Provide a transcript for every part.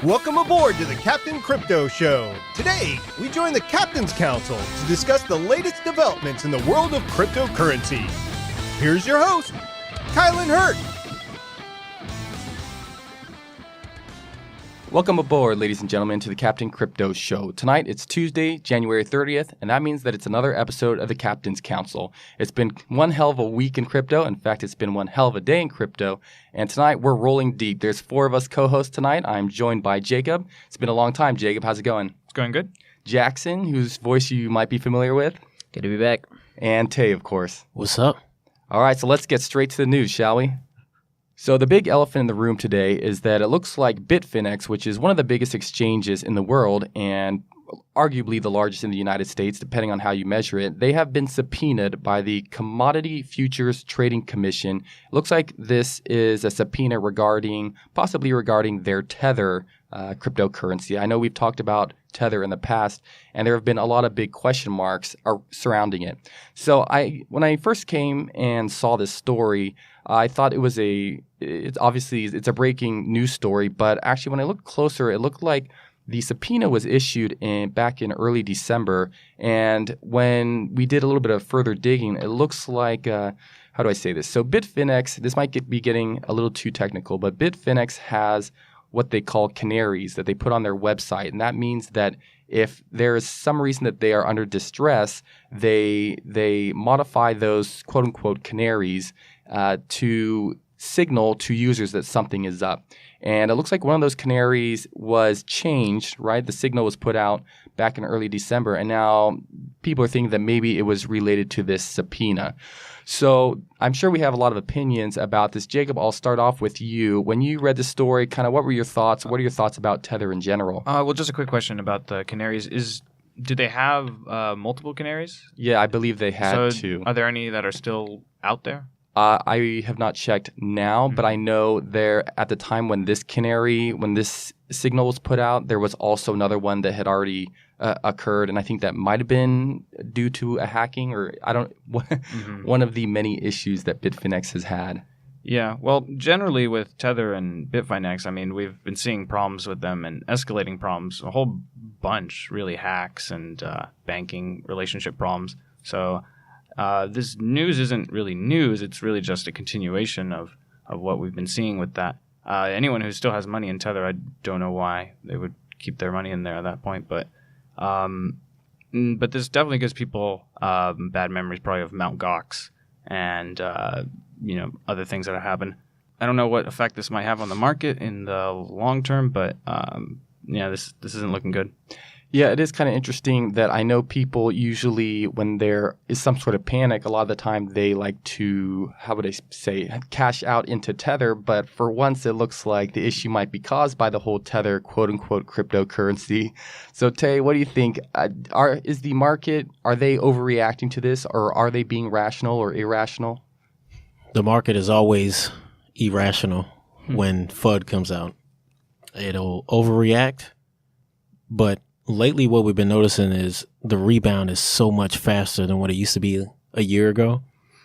Welcome aboard to the Captain Crypto Show. Today, we join the Captain's Council to discuss the latest developments in the world of cryptocurrency. Here's your host, Kylan Hurt. Welcome aboard, ladies and gentlemen, to the Captain Crypto Show. Tonight, it's Tuesday, January 30th, and that means that it's another episode of the Captain's Council. It's been one hell of a week in crypto. In fact, it's been one hell of a day in crypto. And tonight, we're rolling deep. There's four of us co-hosts tonight. I'm joined by Jacob. It's been a long time, Jacob. How's it going? It's going good. Jackson, whose voice you might be familiar with. Good to be back. And Tay, of course. What's up? All right, so let's get straight to the news, shall we? So the big elephant in the room today is that it looks like Bitfinex, which is one of the biggest exchanges in the world and arguably the largest in the United States, depending on how you measure it, they have been subpoenaed by the Commodity Futures Trading Commission. It looks like this is a subpoena possibly regarding their Tether cryptocurrency. I know we've talked about Tether in the past, and there have been a lot of big question marks surrounding it. So when I first came and saw this story, I thought it's a breaking news story, but actually when I looked closer, it looked like the subpoena was issued back in early December, and when we did a little bit of further digging, it looks like, how do I say this? So Bitfinex, this might be getting a little too technical, but Bitfinex has what they call canaries that they put on their website, and that means that if there is some reason that they are under distress, they modify those quote-unquote canaries to signal to users that something is up. And it looks like one of those canaries was changed, right? The signal was put out back in early December, and now people are thinking that maybe it was related to this subpoena. So I'm sure we have a lot of opinions about this. Jacob, I'll start off with you. When you read the story, kind of what were your thoughts? What are your thoughts about Tether in general? Well, just a quick question about the canaries. Do they have multiple canaries? Yeah, I believe they had two. Are there any that are still out there? I have not checked now, but I know there at the time when this signal was put out, there was also another one that had already occurred, and I think that might have been due to a hacking or one of the many issues that Bitfinex has had. Yeah, well, generally with Tether and Bitfinex, I mean, we've been seeing problems with them and escalating problems, a whole bunch, really, hacks and banking relationship problems. So this news isn't really news. It's really just a continuation of what we've been seeing with that. Anyone who still has money in Tether, I don't know why they would keep their money in there at that point. But this definitely gives people bad memories probably of Mt. Gox and other things that have happened. I don't know what effect this might have on the market in the long term, but this isn't looking good. Yeah, it is kind of interesting that I know people usually, when there is some sort of panic, a lot of the time they like to, cash out into Tether. But for once, it looks like the issue might be caused by the whole Tether quote-unquote cryptocurrency. So, Tay, what do you think? Is the market, are they overreacting to this, or are they being rational or irrational? The market is always irrational when FUD comes out. It'll overreact, but lately, what we've been noticing is the rebound is so much faster than what it used to be a year ago.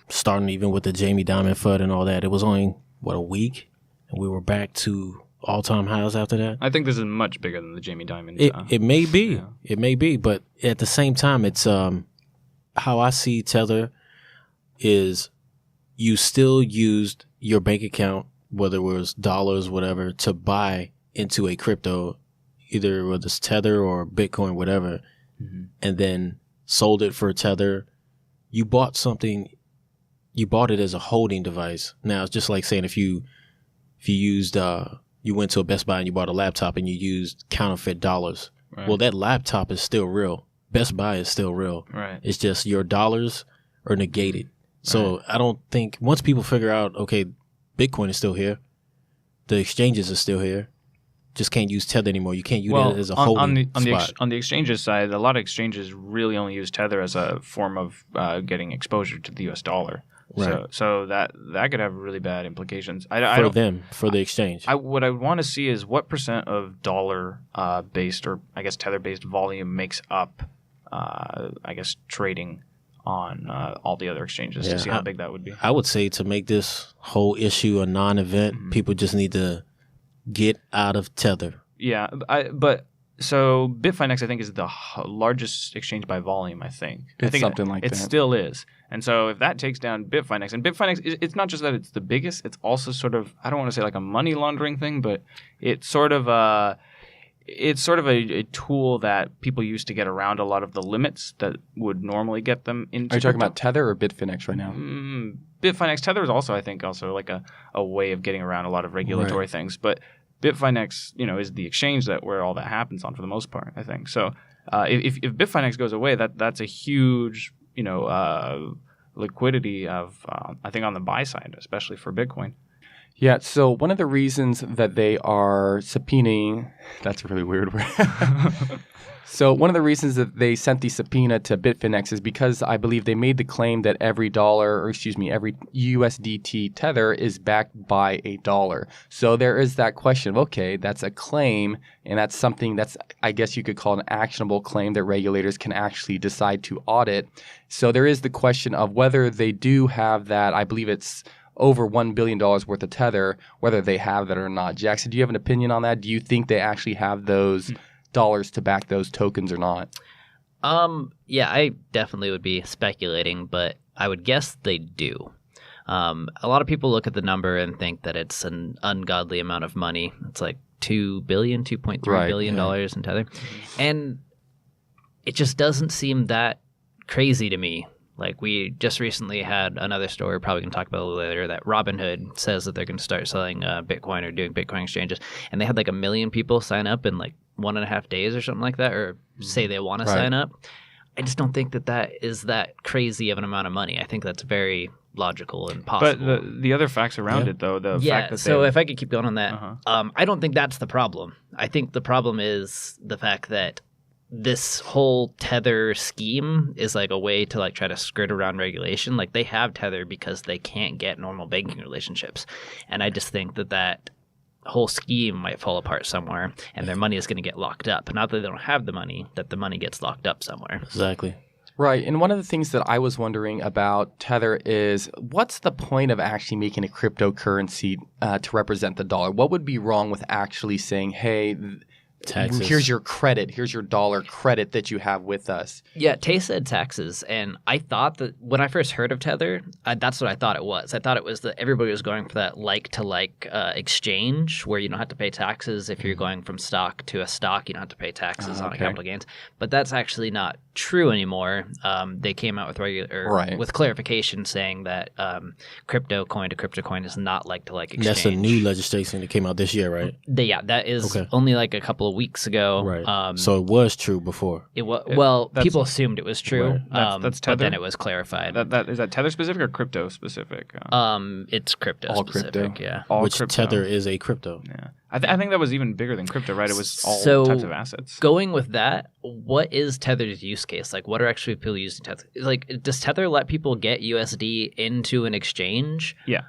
Starting even with the Jamie Dimon FUD and all that. It was only, a week? And we were back to all-time highs after that. I think this is much bigger than the Jamie Dimon. It may be. Yeah. It may be. But at the same time, it's how I see Tether is you still used your bank account, whether it was dollars, whatever, to buy into a crypto, either whether it's Tether or Bitcoin, whatever, and then sold it for Tether. You bought something, you bought it as a holding device. Now, it's just like saying if you used, you went to a Best Buy and you bought a laptop and you used counterfeit dollars. Right. Well, that laptop is still real. Best Buy is still real. Right. It's just your dollars are negated. So I don't think, once people figure out, okay, Bitcoin is still here, the exchanges are still here, just can't use Tether anymore. You can't use it as a holding spot. On the exchanges side, a lot of exchanges really only use Tether as a form of getting exposure to the U.S. dollar. Right. So that could have really bad implications. For the exchange. What I want to see is what percent of dollar-based or I guess Tether-based volume makes up, trading on all the other exchanges to see how big that would be. I would say to make this whole issue a non-event, people just need to get out of Tether. Yeah, so Bitfinex I think is the largest exchange by volume. I think something like that. It still is. And so if that takes down Bitfinex, and Bitfinex, it's not just that it's the biggest, it's also sort of, I don't want to say like a money laundering thing, but it's sort of a tool that people use to get around a lot of the limits that would normally get them into. Are you talking about Tether or Bitfinex right now? Bitfinex, Tether is also, I think, also like a way of getting around a lot of regulatory things. But Bitfinex, is the exchange where all that happens on for the most part, I think. So if Bitfinex goes away, that's a huge, liquidity of, I think, on the buy side, especially for Bitcoin. Yeah, so one of the reasons that they are subpoenaing, that's a really weird word. So one of the reasons that they sent the subpoena to Bitfinex is because I believe they made the claim that every USDT tether is backed by a dollar. So there is that question of, okay, that's a claim, and that's something that's, I guess you could call an actionable claim that regulators can actually decide to audit. So there is the question of whether they do have that, I believe it's over $1 billion worth of tether, whether they have that or not. Jackson, do you have an opinion on that? Do you think they actually have those dollars to back those tokens or not? Yeah, I definitely would be speculating, but I would guess they do. A lot of people look at the number and think that it's an ungodly amount of money. It's like $2.3 billion in tether. And it just doesn't seem that crazy to me. Like, we just recently had another story, we're probably going to talk about a little later, that Robinhood says that they're going to start selling Bitcoin or doing Bitcoin exchanges. And they had like 1 million people sign up in like 1.5 days or something like that, or say they want to sign up. I just don't think that is that crazy of an amount of money. I think that's very logical and possible. But the other facts around it, though, the fact that so if I could keep going on that, I don't think that's the problem. I think the problem is the fact that this whole Tether scheme is like a way to like try to skirt around regulation. Like, they have Tether because they can't get normal banking relationships. And I just think that whole scheme might fall apart somewhere and their money is going to get locked up. Not that they don't have the money, that the money gets locked up somewhere. Exactly. Right. And one of the things that I was wondering about Tether is, what's the point of actually making a cryptocurrency to represent the dollar? What would be wrong with actually saying, hey, taxes. Here's your credit. Here's your dollar credit that you have with us. Yeah, Tay said taxes, and I thought that when I first heard of Tether, that's what I thought it was. I thought it was that everybody was going for that like-to-like exchange where you don't have to pay taxes if you're going from stock to a stock. You don't have to pay taxes on a capital gains. But that's actually not true anymore. They came out with with clarification saying that crypto coin to crypto coin is not like-to-like exchange. That's a new legislation that came out this year, right? That is only like a couple of weeks ago. Right. So it was true before. It was people assumed it was true. Right. That's Tether? But then it was clarified. Is that Tether specific or crypto specific? It's crypto all specific. Crypto. Yeah. Which crypto. Tether is a crypto. Yeah. I think that was even bigger than crypto, right? It was all types of assets. Going with that, what is Tether's use case? Like, what are actually people using Tether? Like, does Tether let people get USD into an exchange? Yeah.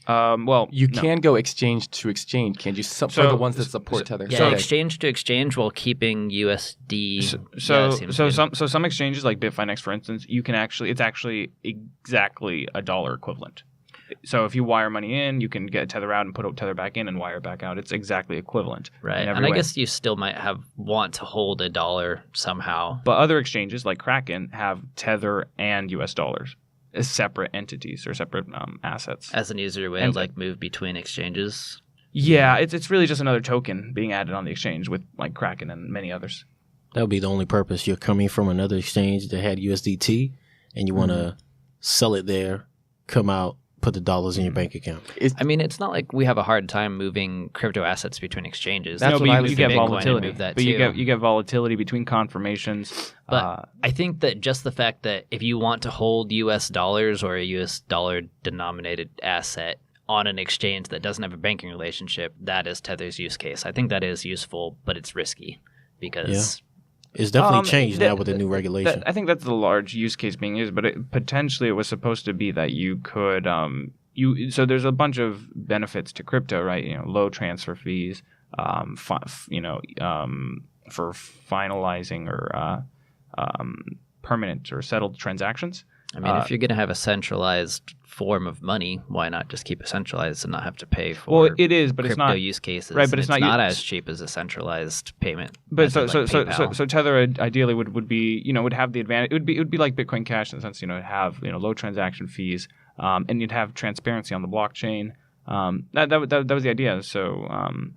You can go exchange to exchange, can't you? For the ones that support Tether. Yeah, exchange to exchange while keeping USD. Some exchanges like Bitfinex, for instance, you can it's actually exactly a dollar equivalent. So if you wire money in, you can get Tether out and put Tether back in and wire it back out. It's exactly equivalent. Right. And I guess you still might want to hold a dollar somehow. But other exchanges like Kraken have Tether and US dollars as separate entities or separate assets. As an easier way to move between exchanges. Yeah, it's really just another token being added on the exchange with like Kraken and many others. That would be the only purpose. You're coming from another exchange that had USDT and you want to sell it there, come out, put the dollars in your bank account. It's not like we have a hard time moving crypto assets between exchanges. That's what you get volatility. You get volatility between confirmations. But I think that just the fact that if you want to hold US dollars or a US dollar denominated asset on an exchange that doesn't have a banking relationship, that is Tether's use case. I think that is useful, but it's risky because... It's definitely changed now with the new regulation. I think that's the large use case being used, but potentially it was supposed to be that you could so there's a bunch of benefits to crypto, right? Low transfer fees, for finalizing or permanent or settled transactions. I mean, if you're going to have a centralized form of money, why not just keep it centralized and not have to pay for well, it is, but it's crypto not use cases? right. But it's it's not as cheap as a centralized payment. But so method like PayPal. so Tether ideally would be, would have the advantage. It would be like Bitcoin Cash in the sense, it'd have low transaction fees, and you'd have transparency on the blockchain. That was the idea. So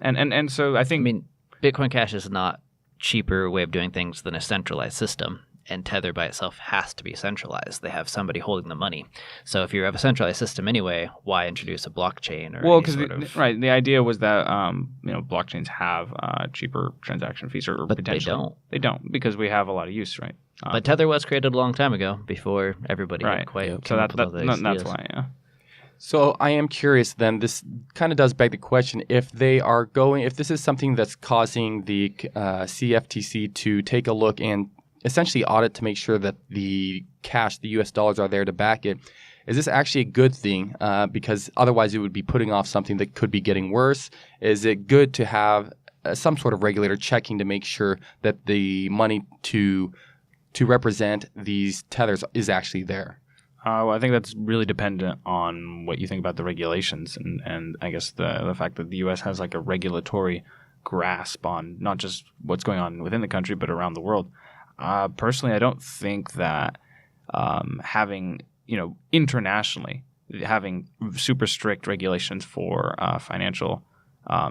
and so I think Bitcoin Cash is not cheaper way of doing things than a centralized system. And Tether by itself has to be centralized. They have somebody holding the money. So if you have a centralized system anyway, why introduce a blockchain or because the idea was that blockchains have cheaper transaction fees or but potentially they don't because we have a lot of use, right? But Tether was created a long time ago before everybody had quite. So that's why. Yeah. So I am curious then, this kind of does beg the question, if this is something that's causing the CFTC to take a look and essentially audit to make sure that the cash, the US dollars are there to back it, is this actually a good thing? Because otherwise it would be putting off something that could be getting worse. Is it good to have some sort of regulator checking to make sure that the money to represent these tethers is actually there? Well, I think that's really dependent on what you think about the regulations and I guess the fact that the U.S. has like a regulatory grasp on not just what's going on within the country but around the world. Personally, I don't think that having internationally having super strict regulations for financial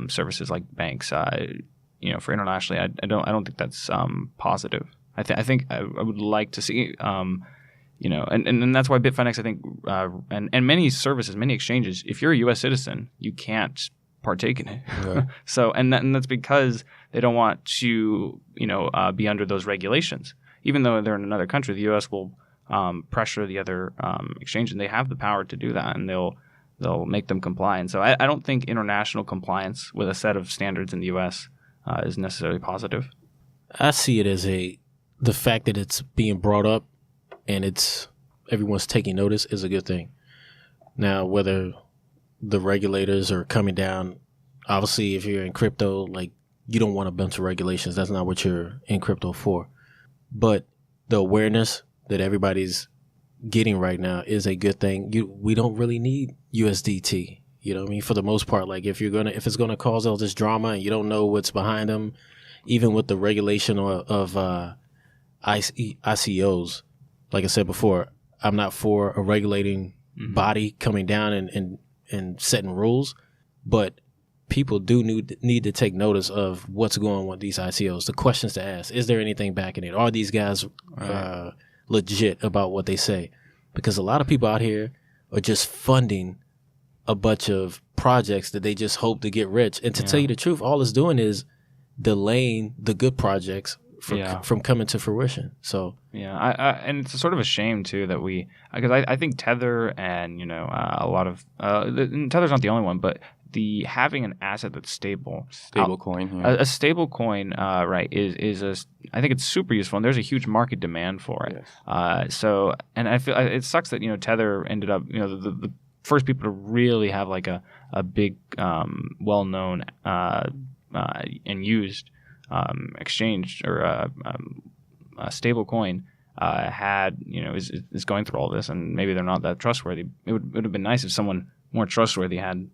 services like banks, for internationally, I don't think that's positive. I think I would like to see. And that's why Bitfinex, I think, and many services, many exchanges, if you're a U.S. citizen, you can't partake in it. Yeah. So, and that's because they don't want to, be under those regulations. Even though they're in another country, the U.S. will pressure the other exchange, and they have the power to do that, and they'll make them comply. And so, I don't think international compliance with a set of standards in the U.S. Is necessarily positive. I see it as the fact that it's being brought up and everyone's taking notice is a good thing. Now, whether the regulators are coming down, obviously, if you're in crypto, like you don't want a bunch of regulations. That's not what you're in crypto for. But the awareness that everybody's getting right now is a good thing. We don't really need USDT. You know what I mean? For the most part, like if it's gonna cause all this drama and you don't know what's behind them, even with the regulation of ICOs, like I said before, I'm not for a regulating body coming down and setting rules, but people do need to take notice of what's going on with these ICOs, the questions to ask. Is there anything backing it? Are these guys legit about what they say? Because a lot of people out here are just funding a bunch of projects that they just hope to get rich. And to tell you the truth, all it's doing is delaying the good projects from coming to fruition. So and it's sort of a shame too that because I think Tether and a lot of Tether's not the only one, but having an asset that's stable coin, a stable coin, is I think it's super useful, and there's a huge market demand for it. Yes. So, and I feel it sucks that Tether ended up the first people to really have like a big well-known and used exchange or a stable coin is going through all this, and maybe they're not that trustworthy. It would have been nice if someone more trustworthy had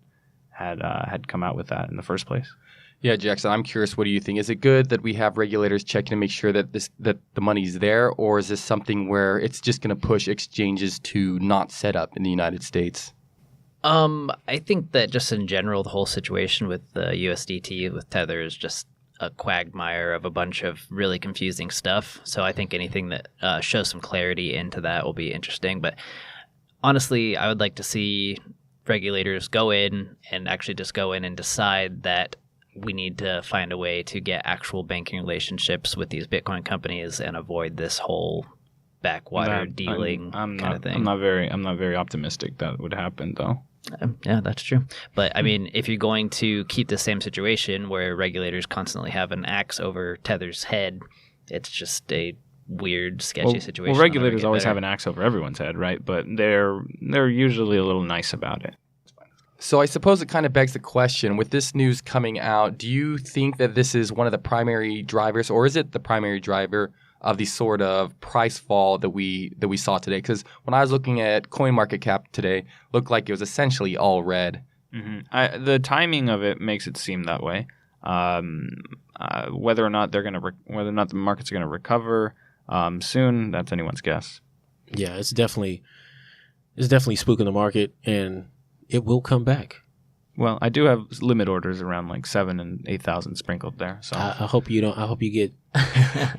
come out with that in the first place. Yeah, Jackson, I'm curious, what do you think? Is it good that we have regulators checking to make sure that that the money's there, or is this something where it's just going to push exchanges to not set up in the United States? I think that just in general, the whole situation with the USDT with Tether is just a quagmire of a bunch of really confusing stuff. So I think anything that shows some clarity into that will be interesting. But honestly, I would like to see regulators go in and actually just go in and decide that we need to find a way to get actual banking relationships with these Bitcoin companies and avoid this whole backwater dealing kind of thing. I'm not very optimistic that would happen, though. Yeah, that's true. But I mean, if you're going to keep the same situation where regulators constantly have an axe over Tether's head, it's just a weird, sketchy situation. Well, regulators always have an axe over everyone's head, right? But they're usually a little nice about it. So I suppose it kind of begs the question, with this news coming out, do you think that this is one of the primary drivers, or is it the primary driver of the sort of price fall that we saw today? Because when I was looking at CoinMarketCap today, looked like it was essentially all red. Mm-hmm. The timing of it makes it seem that way. Whether or not whether or not the markets are gonna recover soon, that's anyone's guess. Yeah, it's definitely spooking the market, and it will come back. Well, I do have limit orders around like 7,000 and 8,000 sprinkled there. So I hope you don't. I hope you get.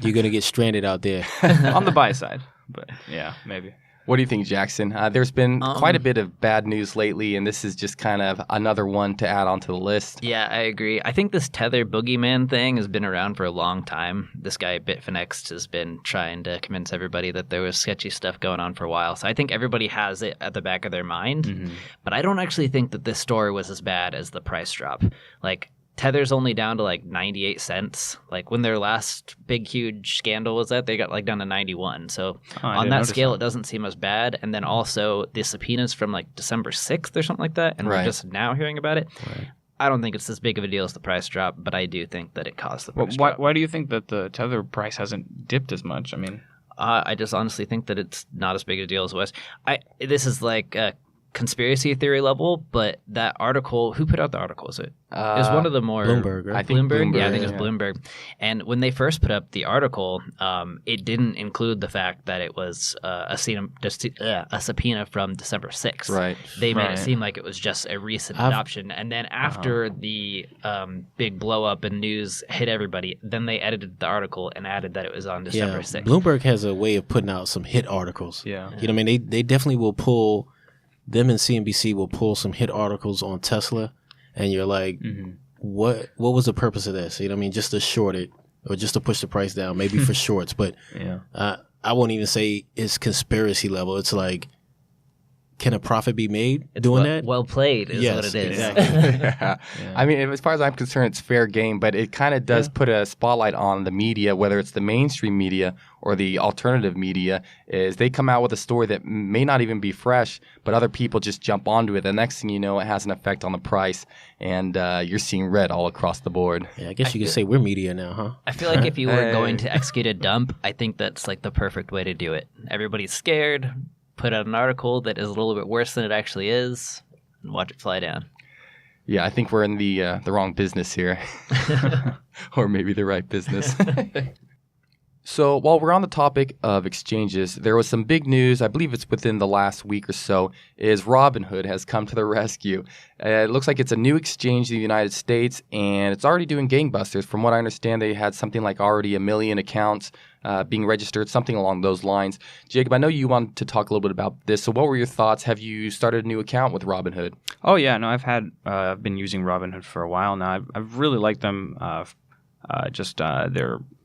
You're gonna get stranded out there. on the buy side, but yeah, maybe. What do you think, Jackson? There's been quite a bit of bad news lately, and this is just kind of another one to add onto the list. Yeah, I agree. I think this Tether boogeyman thing has been around for a long time. This guy, Bitfinex, has been trying to convince everybody that there was sketchy stuff going on for a while. So I think everybody has it at the back of their mind. Mm-hmm. But I don't actually think that this story was as bad as the price drop. Like, Tether's only down to like 98 cents. Like when their last big, huge scandal was that, they got like down to 91. So on that scale, it doesn't seem as bad. And then also the subpoenas from like December 6th or something like that. And we're just now hearing about it. Right. I don't think it's as big of a deal as the price drop, but I do think that it caused the price drop. Why do you think that the Tether price hasn't dipped as much? I mean, I just honestly think that it's not as big a deal as it was. This is like a conspiracy theory level, but that article, who put out the article? Is it? It was one of the more Bloomberg, right? I think Bloomberg. Yeah, I think it was Bloomberg. And when they first put up the article, it didn't include the fact that it was a subpoena from December 6th. Right. They made it seem like it was just a recent adoption. And then after the big blow up and news hit everybody, then they edited the article and added that it was on December 6th. Bloomberg has a way of putting out some hit articles. Yeah. You know what I mean? They definitely will pull. Them and CNBC will pull some hit articles on Tesla, and you're like, what was the purpose of this? You know what I mean? Just to short it or just to push the price down, maybe for shorts. But I won't even say it's conspiracy level. It's like, can a profit be made doing that? Well played is what it is. Exactly. I mean, as far as I'm concerned, it's fair game, but it kind of does put a spotlight on the media, whether it's the mainstream media or the alternative media, is they come out with a story that may not even be fresh, but other people just jump onto it. The next thing you know, it has an effect on the price, and you're seeing red all across the board. Yeah, I guess you could say we're media now, huh? I feel like if you were going to execute a dump, I think that's like the perfect way to do it. Everybody's scared. Put out an article that is a little bit worse than it actually is, and watch it fly down. Yeah, I think we're in the wrong business here. Or maybe the right business. So while we're on the topic of exchanges, there was some big news, I believe it's within the last week or so, is Robinhood has come to the rescue. It looks like it's a new exchange in the United States, and it's already doing gangbusters. From what I understand, they had something like already 1 million accounts being registered, something along those lines. Jacob, I know you wanted to talk a little bit about this, so what were your thoughts? Have you started a new account with Robinhood? Oh yeah, no, I've been using Robinhood for a while now. I've really liked them,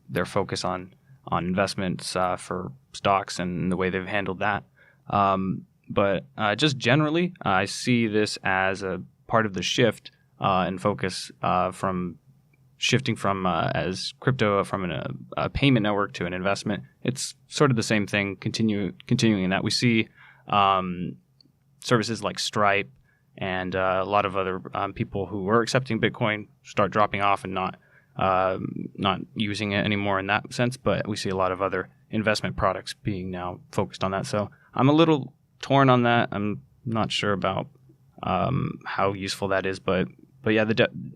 their focus on investments for stocks and the way they've handled that. But just generally, I see this as a part of the shift and focus from shifting from as crypto from a payment network to an investment. It's sort of the same thing, continuing in that. We see services like Stripe and a lot of other people who were accepting Bitcoin start dropping off and not using it anymore in that sense, but we see a lot of other investment products being now focused on that. So I'm a little torn on that. I'm not sure about how useful that is, but yeah,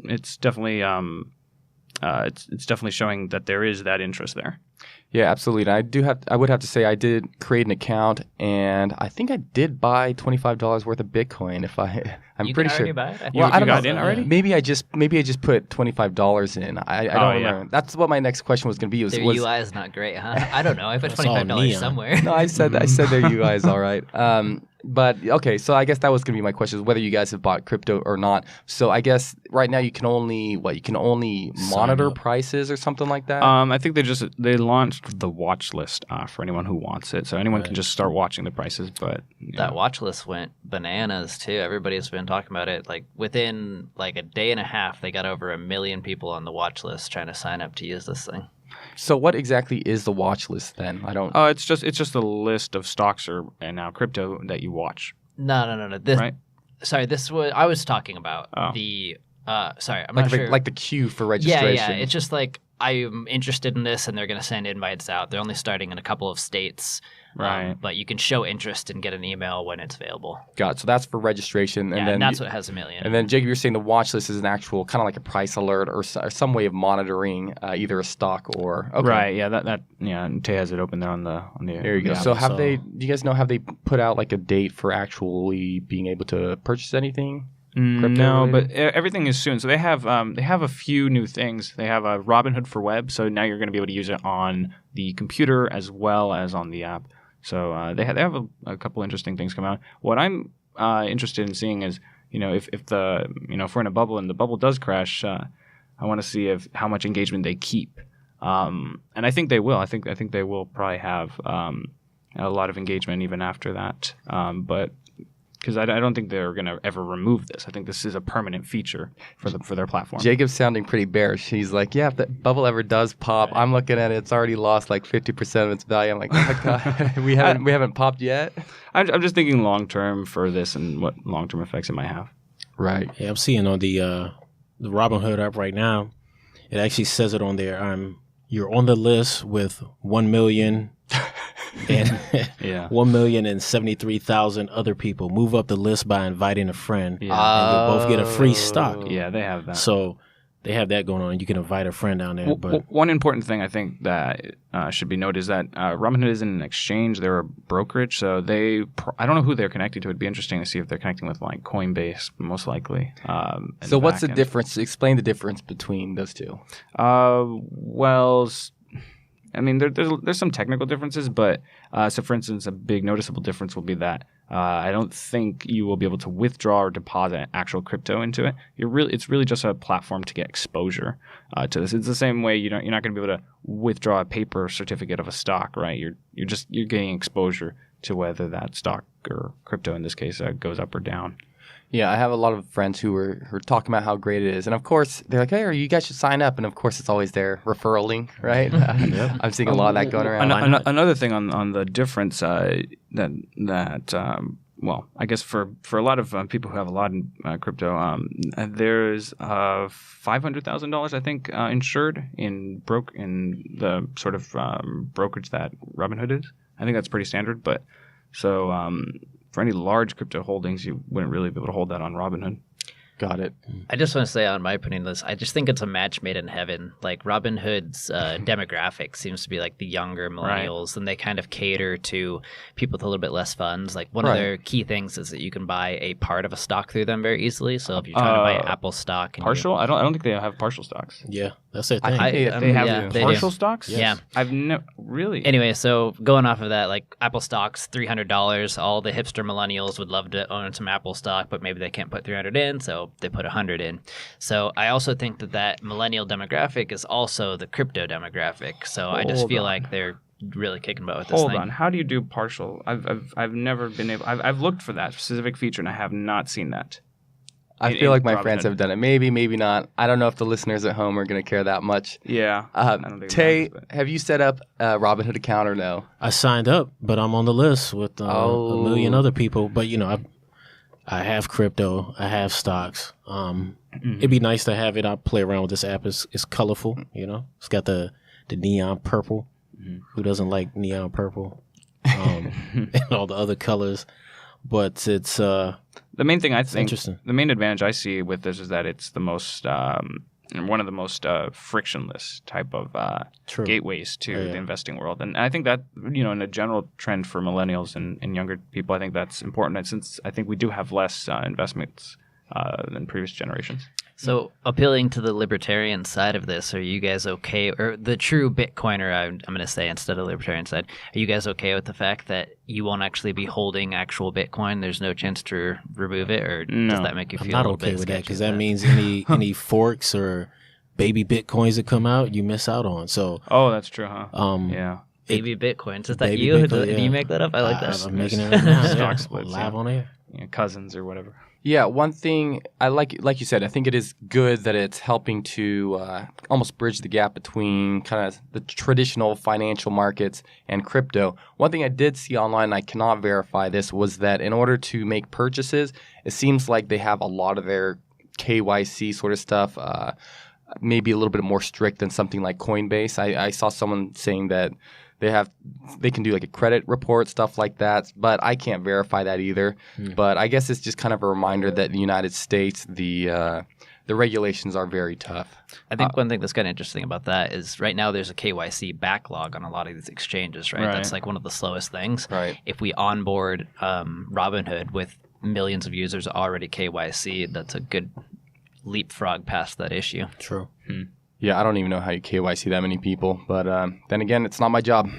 it's definitely it's definitely showing that there is that interest there. Yeah, absolutely. And I would have to say I did create an account, and I think I did buy $25 worth of Bitcoin. I'm pretty sure. Buy it? Well, I don't got know. in already? Maybe I just put $25 in. I don't remember. That's what my next question was going to be. Their UI is not great, huh? I don't know. I put $25 somewhere. No, I said their UI is all right. But okay, so I guess that was going to be my question, is whether you guys have bought crypto or not. So I guess right now you can only monitor prices or something like that. I think they launched the watch list for anyone who wants it, so anyone can just start watching the prices. But that watch list went bananas too. Everybody's been talking about it. Like within like a day and a half, they got over 1 million people on the watch list trying to sign up to use this thing. So what exactly is the watch list then? I don't. It's just a list of stocks and now crypto that you watch. No. Right? Sorry, I was talking about the. Sorry, I'm like not sure. Like the queue for registration. Yeah. It's just like I'm interested in this, and they're going to send invites out. They're only starting in a couple of states. Right. But you can show interest and get an email when it's available. Got it. So that's for registration. And then that's what has 1 million. And then, Jacob, you're saying the watch list is an actual kind of like a price alert or some way of monitoring either a stock or okay. Right. Yeah. That. Yeah. Tay has it open there on the. There you go. So have they? Do you guys know? Have they put out like a date for actually being able to purchase anything? No, but everything is soon. So they have a few new things. They have a Robinhood for web. So now you're going to be able to use it on the computer as well as on the app. So they have a couple interesting things come out. What I'm interested in seeing is, if we're in a bubble and the bubble does crash, I want to see how much engagement they keep. And I think they will. I think they will probably have a lot of engagement even after that. But because I don't think they're going to ever remove this. I think this is a permanent feature for their platform. Jacob's sounding pretty bearish. He's like, yeah, if that bubble ever does pop, I'm looking at it. It's already lost like 50% of its value. I'm like, oh my god, we haven't popped yet. I'm just thinking long term for this and what long term effects it might have. Right. Yeah, I'm seeing on the Robinhood app right now. It actually says it on there. You're on the list with 1 million. And 1,073,000 other people. Move up the list by inviting a friend, and you'll both get a free stock. Yeah, they have that. So they have that going on. You can invite a friend down there. But one important thing I think that should be noted is that Robinhood isn't an exchange; they're a brokerage. So I don't know who they're connecting to. It'd be interesting to see if they're connecting with like Coinbase, most likely. So what's the difference? Explain the difference between those two. Well. I mean, there's some technical differences, but so for instance, a big noticeable difference will be that I don't think you will be able to withdraw or deposit actual crypto into it. It's really just a platform to get exposure to this. It's the same way you're not going to be able to withdraw a paper certificate of a stock, right? You're getting exposure to whether that stock or crypto in this case goes up or down. Yeah, I have a lot of friends who are talking about how great it is. And of course, they're like, hey, you guys should sign up. And of course, it's always their referral link, right? I'm seeing a lot of that going around. Another thing on the difference I guess for a lot of people who have a lot in crypto, there's $500,000, I think, insured in the sort of brokerage that Robinhood is. I think that's pretty standard. But so for any large crypto holdings, you wouldn't really be able to hold that on Robinhood. Got it. I just want to say on my opinion list, I just think it's a match made in heaven. Like Robinhood's demographic seems to be like the younger millennials, and they kind of cater to people with a little bit less funds. Like one of their key things is that you can buy a part of a stock through them very easily. So if you're trying to buy Apple stock, and partial, I don't think they have partial stocks. Yeah, that's their thing. They have partial stocks. Yes. Yeah, I've never really. Anyway, so going off of that, like Apple stock's $300. All the hipster millennials would love to own some Apple stock, but maybe they can't put 300 in, so they put 100 in. So I also think that millennial demographic is also the crypto demographic. So I just feel like they're really kicking butt with this thing. Hold on, how do you do partial? I've never been able. I've looked for that specific feature and I have not seen that. I feel like my friends have done it. Maybe, maybe not. I don't know if the listeners at home are going to care that much. Yeah. I don't think Tay, have you set up a Robinhood account or no? I signed up, but I'm on the list with a million other people. But I have crypto. I have stocks. It'd be nice to have it. I play around with this app. It's colorful. It's got the neon purple. Who doesn't like neon purple? And all the other colors. But it's the main thing I think. Interesting. The main advantage I see with this is that it's the most one of the most frictionless type of gateways to the investing world, and I think that in a general trend for millennials and younger people, I think that's important. And since I think we do have less investments than previous generations. So appealing to the libertarian side of this, are you guys okay, or the true Bitcoiner, I'm going to say instead of libertarian side, are you guys okay with the fact that you won't actually be holding actual Bitcoin? There's no chance to remove it, or does that make you feel a little bit sketchy? I'm not okay with that, because that means any forks or baby Bitcoins that come out, you miss out on. So that's true, huh? Yeah. Baby Bitcoins. Is that you? Did you make that up? I like that. I'm making it right now. Stock splits, live on air. Cousins or whatever. Yeah, one thing I like you said, I think it is good that it's helping to almost bridge the gap between kind of the traditional financial markets and crypto. One thing I did see online, and I cannot verify this, was that in order to make purchases, it seems like they have a lot of their KYC sort of stuff maybe a little bit more strict than something like Coinbase. I saw someone saying that they can do like a credit report, stuff like that, but I can't verify that either. But I guess it's just kind of a reminder that in the United States, the regulations are very tough. I think one thing that's kind of interesting about that is right now there's a KYC backlog on a lot of these exchanges, right? That's like one of the slowest things. Right. If we onboard Robinhood with millions of users already KYC, that's a good leapfrog past that issue. True. Yeah, I don't even know how you KYC that many people, but then again, it's not my job.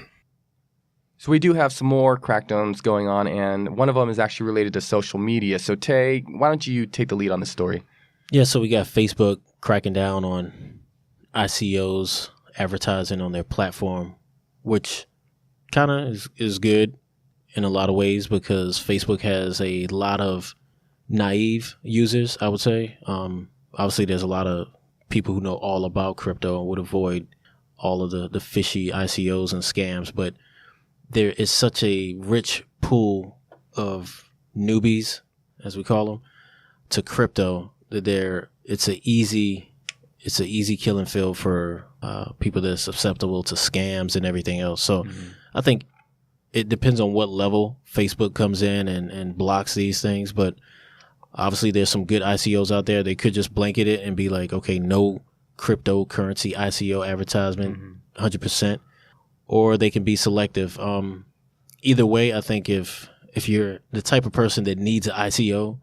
So we do have some more crackdowns going on, and one of them is actually related to social media. So Tay, why don't you take the lead on this story? Yeah, so we got Facebook cracking down on ICOs advertising on their platform, which kind of is good in a lot of ways because Facebook has a lot of naive users, I would say. Obviously, there's a lot of people who know all about crypto and would avoid all of the fishy ICOs and scams, but there is such a rich pool of newbies, as we call them, to crypto that it's an easy killing field for people that are susceptible to scams and everything else. So I think it depends on what level Facebook comes in and blocks these things, but obviously there's some good ICOs out there. They could just blanket it and be like, okay, no cryptocurrency ICO advertisement, 100%, or they can be selective. Either way, I think if you're the type of person that needs an ICO,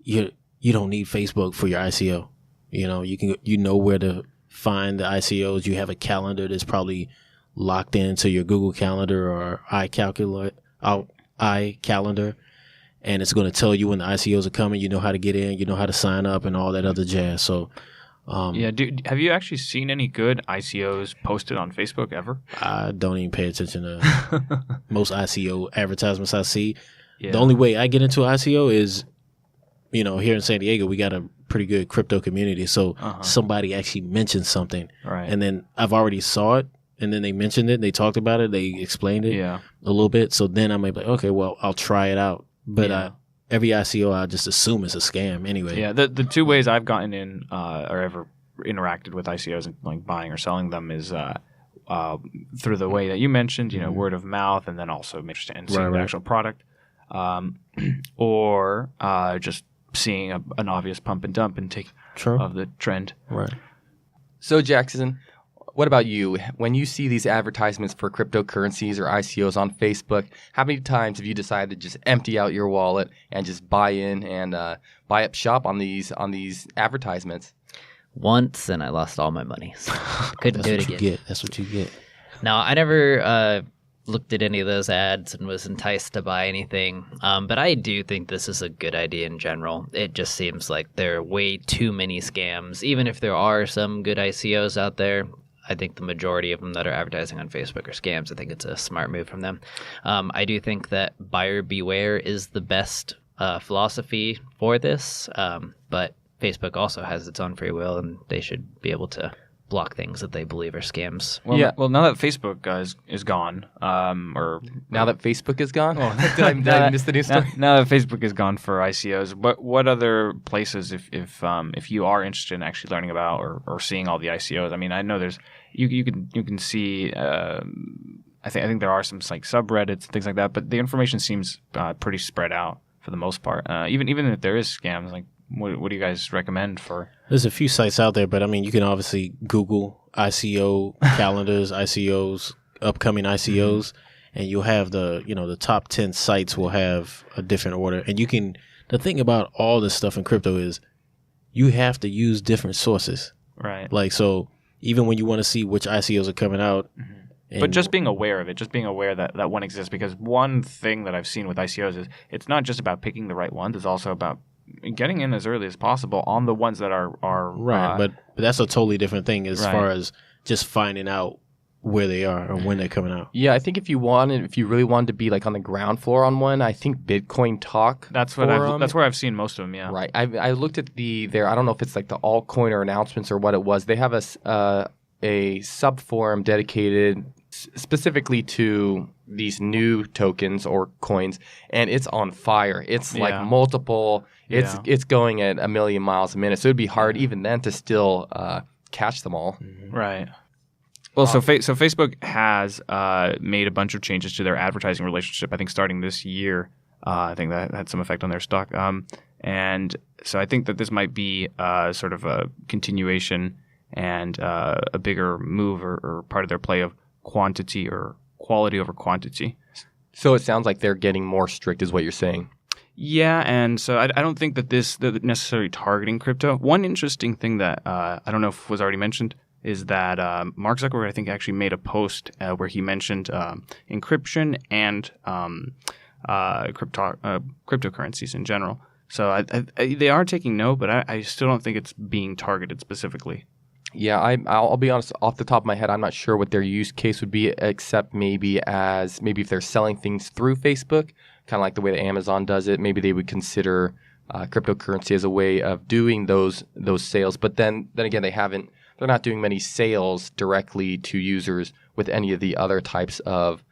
you don't need Facebook for your ICO. You know where to find the ICOs. You have a calendar that's probably locked into your Google Calendar or iCalendar, and it's going to tell you when the ICOs are coming. You know how to get in, you know how to sign up, and all that other jazz. So, have you actually seen any good ICOs posted on Facebook ever? I don't even pay attention to most ICO advertisements I see. Yeah. The only way I get into ICO is, here in San Diego, we got a pretty good crypto community. So somebody actually mentioned something, right, and then I've already saw it, and then they mentioned it, they talked about it, they explained it a little bit. So then I might be like, okay, well, I'll try it out. But every ICO, I just assume it's a scam anyway. Yeah, the two ways I've gotten in or ever interacted with ICOs and like buying or selling them is through the way that you mentioned, word of mouth, and then also interested in seeing the actual product, or just seeing an obvious pump and dump and take of the trend. Right. So Jackson, what about you? When you see these advertisements for cryptocurrencies or ICOs on Facebook, how many times have you decided to just empty out your wallet and just buy in and buy up shop on these advertisements? Once, and I lost all my money. So couldn't do it again. That's what you get. No, I never looked at any of those ads and was enticed to buy anything. But I do think this is a good idea in general. It just seems like there are way too many scams. Even if there are some good ICOs out there, I think the majority of them that are advertising on Facebook are scams. I think it's a smart move from them. I do think that buyer beware is the best philosophy for this. But Facebook also has its own free will, and they should be able to block things that they believe are scams. Well, now that Facebook is gone, or now that Facebook is gone, did I miss the news story? Now that Facebook is gone for ICOs, what other places, if you are interested in actually learning about or seeing all the ICOs? I mean, I know there's you can see. I think there are some like subreddits and things like that, but the information seems pretty spread out for the most part. Even if there is scams, like. What do you guys recommend for? There's a few sites out there, but I mean, you can obviously Google ICO calendars, ICOs, upcoming ICOs, and you'll have the top 10 sites will have a different order. And the thing about all this stuff in crypto is you have to use different sources. Right. Like, so even when you want to see which ICOs are coming out. But just being aware of it, just being aware that one exists, because one thing that I've seen with ICOs is it's not just about picking the right ones, it's also about getting in as early as possible on the ones that are right, but that's a totally different thing as far as just finding out where they are or when they're coming out. Yeah, I think if you really wanted to be like on the ground floor on one, I think Bitcoin Talk. That's where I've seen most of them. Yeah, right. I looked at I don't know if it's like the altcoin or announcements or what it was. They have a sub forum dedicated specifically to these new tokens or coins, and it's on fire. It's like multiple. It's going at 1,000,000 miles a minute, so it'd be hard even then to still catch them all. Right. Well, so Facebook has made a bunch of changes to their advertising relationship. I think starting this year, I think that had some effect on their stock. And so I think that this might be sort of a continuation and a bigger move or part of their play of quantity or quality over quantity. So it sounds like they're getting more strict, is what you're saying. Yeah, and so I don't think that they're necessarily targeting crypto. One interesting thing that I don't know if was already mentioned is that Mark Zuckerberg, I think, actually made a post where he mentioned encryption and cryptocurrencies in general. So they are taking note, but I still don't think it's being targeted specifically. Yeah, I'll be honest, off the top of my head, I'm not sure what their use case would be, except maybe if they're selling things through Facebook, kind of like the way that Amazon does it. Maybe they would consider cryptocurrency as a way of doing those sales. But then again, they're not doing many sales directly to users with any of the other types of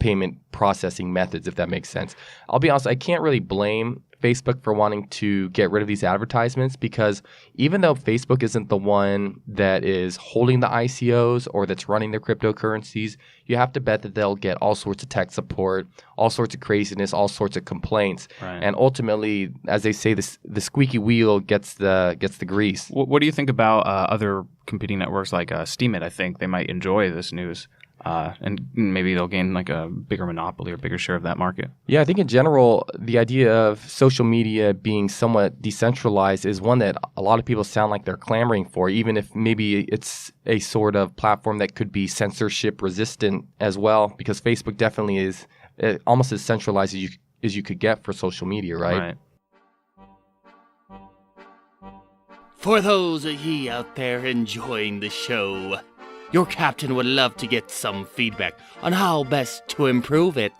payment processing methods, if that makes sense. I'll be honest, I can't really blame Facebook for wanting to get rid of these advertisements, because even though Facebook isn't the one that is holding the ICOs or that's running their cryptocurrencies, you have to bet that they'll get all sorts of tech support, all sorts of craziness, all sorts of complaints. Right. And ultimately, as they say, the squeaky wheel gets the grease. What do you think about other competing networks like Steemit? I think they might enjoy this news. And maybe they'll gain like a bigger monopoly or bigger share of that market. Yeah, I think in general, the idea of social media being somewhat decentralized is one that a lot of people sound like they're clamoring for, even if maybe it's a sort of platform that could be censorship resistant as well, because Facebook definitely is almost as centralized as you could get for social media, right? For those of ye out there enjoying the show, your captain would love to get some feedback on how best to improve it.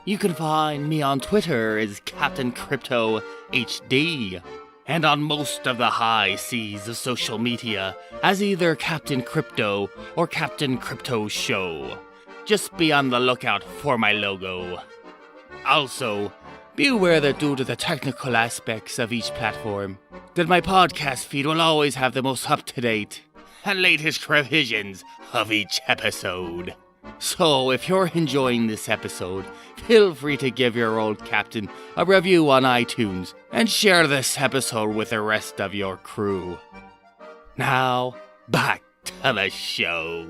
You can find me on Twitter as Captain Crypto HD, and on most of the high seas of social media as either Captain Crypto or Captain Crypto Show. Just be on the lookout for my logo. Also, be aware that due to the technical aspects of each platform, that my podcast feed will always have the most up-to-date and latest revisions of each episode. So if you're enjoying this episode, feel free to give your old captain a review on iTunes and share this episode with the rest of your crew. Now, back to the show.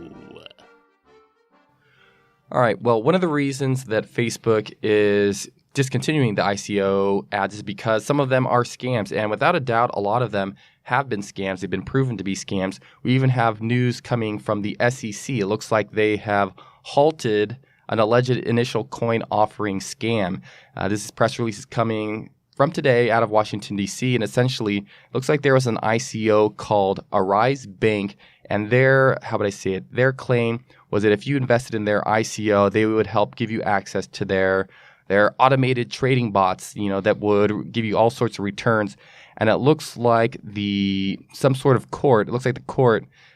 All right. Well, one of the reasons that Facebook is discontinuing the ICO ads is because some of them are scams. And without a doubt, a lot of them have been scams. They've been proven to be scams. We even have news coming from the SEC. It looks like they have halted an alleged initial coin offering scam. This press release is coming from today out of Washington, D.C. And essentially, it looks like there was an ICO called AriseBank. And their claim was that if you invested in their ICO, they would help give you access to their automated trading bots, that would give you all sorts of returns. And it looks like the court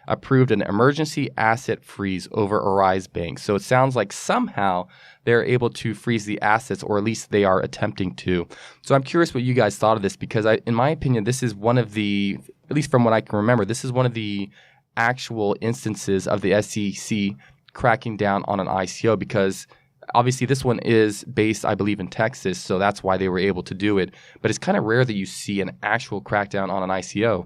approved an emergency asset freeze over AriseBank. So it sounds like somehow they're able to freeze the assets, or at least they are attempting to. So I'm curious what you guys thought of this, because in my opinion, this is one of the, at least from what I can remember, this is one of the actual instances of the SEC cracking down on an ICO, because obviously this one is based, I believe, in Texas, so that's why they were able to do it. But it's kind of rare that you see an actual crackdown on an ICO.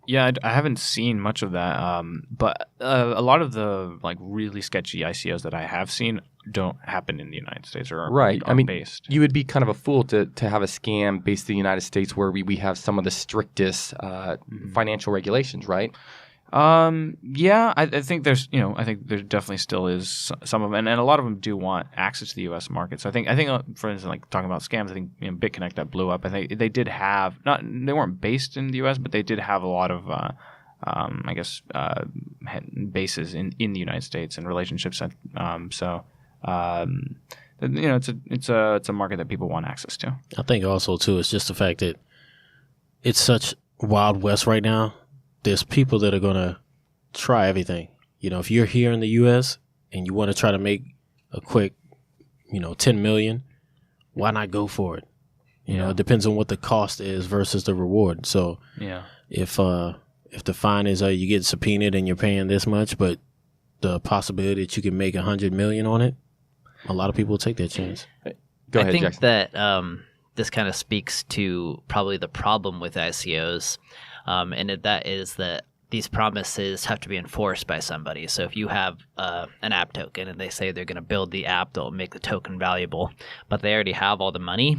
Yeah, I haven't seen much of that, but a lot of the really sketchy ICOs that I have seen don't happen in the United States, or aren't based. You would be kind of a fool to have a scam based in the United States, where we have some of the strictest financial regulations, right? Yeah, I think there's, I think there definitely still is some of them, and a lot of them do want access to the U.S. market. So I think, for instance, talking about scams, I think BitConnect that blew up. I think they did have they weren't based in the U.S., but they did have a lot of, bases in the United States and relationships. It's a market that people want access to. I think also too, it's just the fact that it's such Wild West right now. There's people that are going to try everything. If you're here in the U.S. and you want to try to make a quick, 10 million, why not go for it? It depends on what the cost is versus the reward. So yeah, if if the fine is you get subpoenaed and you're paying this much, but the possibility that you can make $100 million on it, a lot of people will take that chance. Go ahead, I think Jackson. that this kind of speaks to probably the problem with ICOs, that is that these promises have to be enforced by somebody. So if you have an app token and they say they're going to build the app that will make the token valuable, but they already have all the money,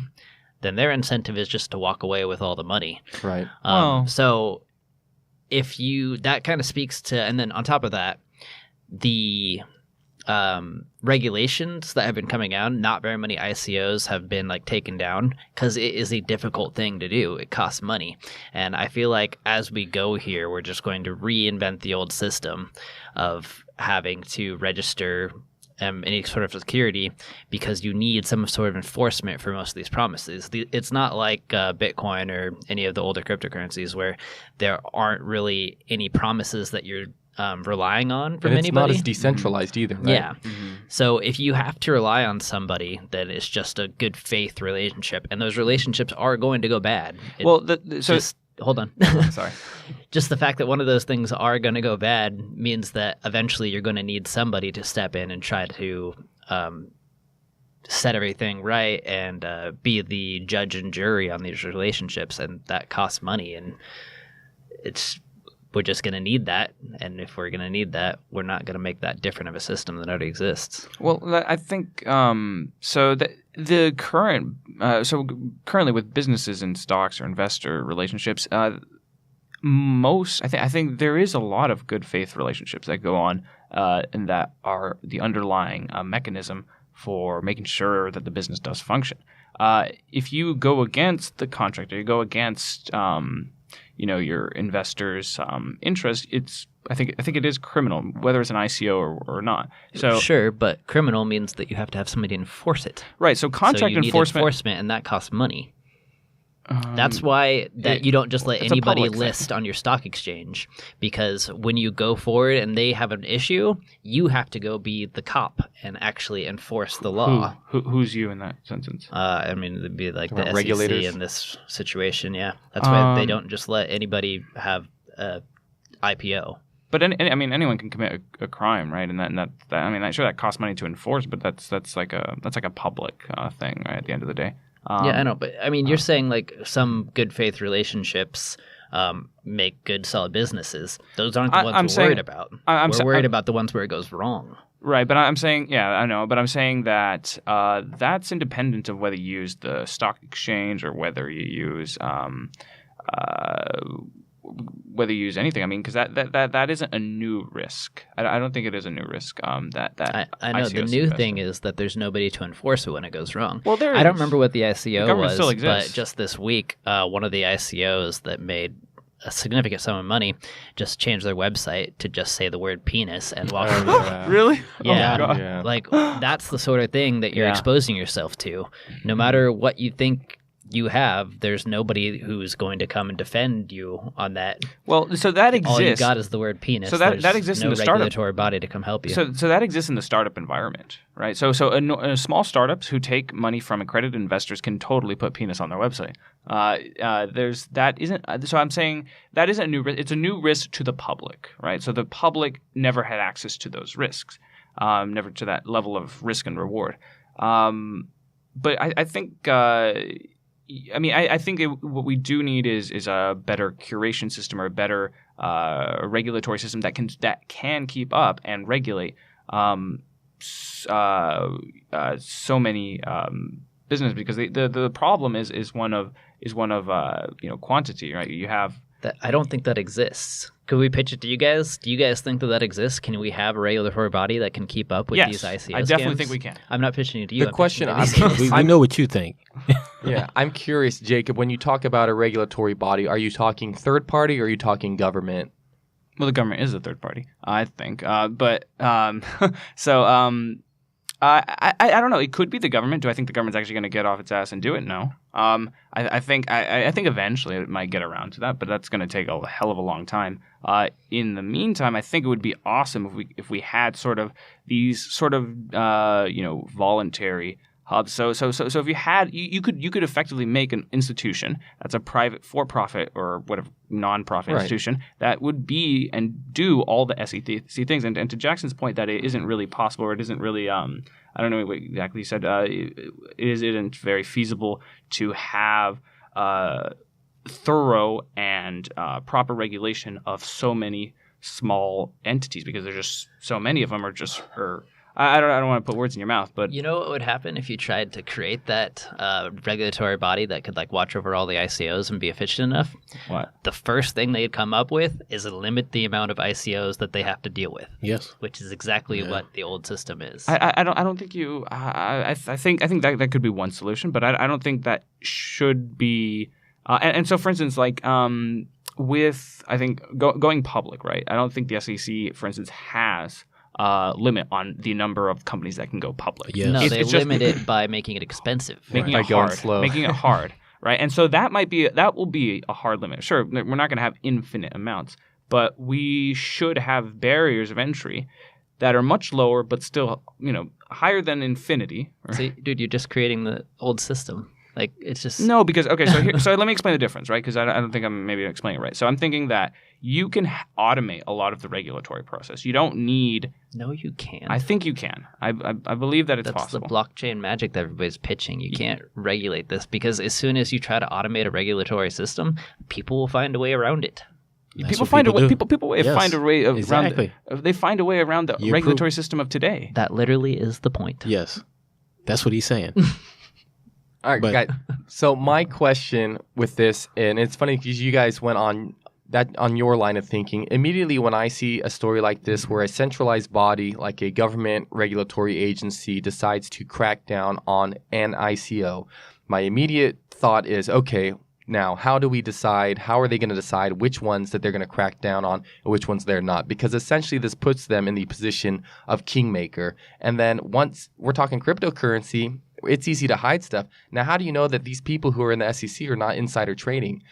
then their incentive is just to walk away with all the money. Right. So if that kind of speaks to, and then on top of that, the regulations that have been coming out, not very many ICOs have been taken down because it is a difficult thing to do. It costs money. And I feel like as we go here, we're just going to reinvent the old system of having to register any sort of security because you need some sort of enforcement for most of these promises. It's not like Bitcoin or any of the older cryptocurrencies where there aren't really any promises that you're relying on from and it's anybody. not as decentralized either, right? Yeah. So if you have to rely on somebody, then it's just a good faith relationship, and those relationships are going to go bad. Hold on. Sorry. Just the fact that one of those things are going to go bad means that eventually you're going to need somebody to step in and try to set everything right and be the judge and jury on these relationships, and that costs money, and we're just going to need that. And if we're going to need that, we're not going to make that different of a system that already exists. Well, I think the current currently with businesses and stocks or investor relationships, I think there is a lot of good faith relationships that go on, and that are the underlying mechanism for making sure that the business does function. If you go against the contract or you go against your investors' interest, I think it is criminal, whether it's an ICO or not. So sure, but criminal means that you have to have somebody enforce it. Right. So contract you need enforcement, and that costs money. That's why you don't just let anybody list on your stock exchange, because when you go forward and they have an issue, you have to go be the cop and actually enforce the law. Who's you in that sentence? I mean, it'd be like the SEC regulators in this situation. Yeah, that's why they don't just let anybody have a IPO. But anyone can commit a crime, right? And that I'm sure that costs money to enforce, but that's like a public thing, right? At the end of the day. Yeah, I know, but I mean, you're saying some good faith relationships make good, solid businesses. Those aren't the ones we're worried about. We're worried about the ones where it goes wrong. Right, but I'm saying, yeah, I know, but I'm saying that that's independent of whether you use the stock exchange or whether you use anything. I mean, because that isn't a new risk. I don't think it is a new risk. I know ICOs the new thing is that there's nobody to enforce it when it goes wrong. Well, I don't remember what the ICO was, still exists. but just this week, one of the ICOs that made a significant sum of money just changed their website to just say the word penis and walk away. Really? Yeah. Oh, God. Like that's the sort of thing that you're exposing yourself to. No matter what you think you have, there's nobody who's going to come and defend you on that. Well, so that exists. All you got is the word penis. So that exists in the startup. regulatory body to come help you. So that exists in the startup environment, right? So small startups who take money from accredited investors can totally put penis on their website. So I'm saying that isn't a new risk. It's a new risk to the public, right? So the public never had access to those risks, never to that level of risk and reward. But I think. I think what we do need is a better curation system or a better regulatory system that can keep up and regulate so many businesses, because the problem is one of quantity, right? You have I don't think that exists. Could we pitch it to you guys? Do you guys think that exists? Can we have a regulatory body that can keep up with these ICO I definitely scams? think we can. I'm not pitching it to you. The question we know what you think. Yeah, I'm curious, Jacob, when you talk about a regulatory body, are you talking third party or are you talking government? Well, the government is a third party, I think. I don't know. It could be the government. Do I think the government's actually going to get off its ass and do it? No. I think eventually it might get around to that, but that's going to take a hell of a long time. In the meantime, I think it would be awesome if we had sort of these sort of voluntary hubs. So if you had, you could effectively make an institution that's a private for-profit or whatever non-profit institution that would be and do all the SEC things. And to Jackson's point that it isn't really possible, or it isn't really I don't know what exactly he said. It isn't very feasible to have thorough and proper regulation of so many small entities, because there's just so many of them I don't want to put words in your mouth, but you know what would happen if you tried to create that regulatory body that could watch over all the ICOs and be efficient enough? What? The first thing they'd come up with is limit the amount of ICOs that they have to deal with. Yes, which is exactly what the old system is. I don't think you. I think that could be one solution, but I don't think that should be. And so, for instance, with I think going public, right? I don't think the SEC, for instance, has limit on the number of companies that can go public. Yes. No, they limit it by making it expensive. Making it hard, right? And so that will be a hard limit. Sure, we're not going to have infinite amounts, but we should have barriers of entry that are much lower, but still, higher than infinity. Right? See, dude, you're just creating the old system. It's just no, because so let me explain the difference, right? Because I don't think I'm maybe explaining it right. So I'm thinking that you can automate a lot of the regulatory process. You don't need. No, you can't. I think you can. I believe that it's possible. That's the blockchain magic that everybody's pitching. You can't regulate this, because as soon as you try to automate a regulatory system, people will find a way around it. People find a way. People Yes, find a way exactly. around. They find a way around the regulatory system of today. That literally is the point. Yes, that's what he's saying. All right, guys. So my question with this, and it's funny because you guys went on your line of thinking. Immediately when I see a story like this where a centralized body like a government regulatory agency decides to crack down on an ICO, my immediate thought is, okay, now how do we decide, how are they going to decide which ones that they're going to crack down on and which ones they're not? Because essentially this puts them in the position of kingmaker. And then once we're talking cryptocurrency, it's easy to hide stuff. Now, how do you know that these people who are in the SEC are not insider trading?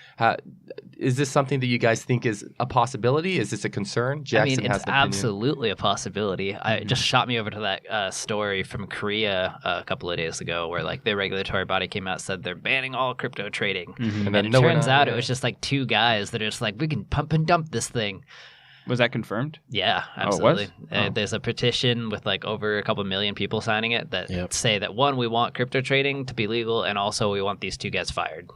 Is this something that you guys think is a possibility? Is this a concern? Jackson has it's an opinion. Absolutely a possibility. It just shot me over to that story from Korea a couple of days ago where their regulatory body came out and said they're banning all crypto trading. Mm-hmm. And it turns out it was just two guys that are just we can pump and dump this thing. Was that confirmed? Yeah, absolutely. Oh, it was? There's a petition with over a couple million people signing it that say that, one, we want crypto trading to be legal, and also we want these two guys fired.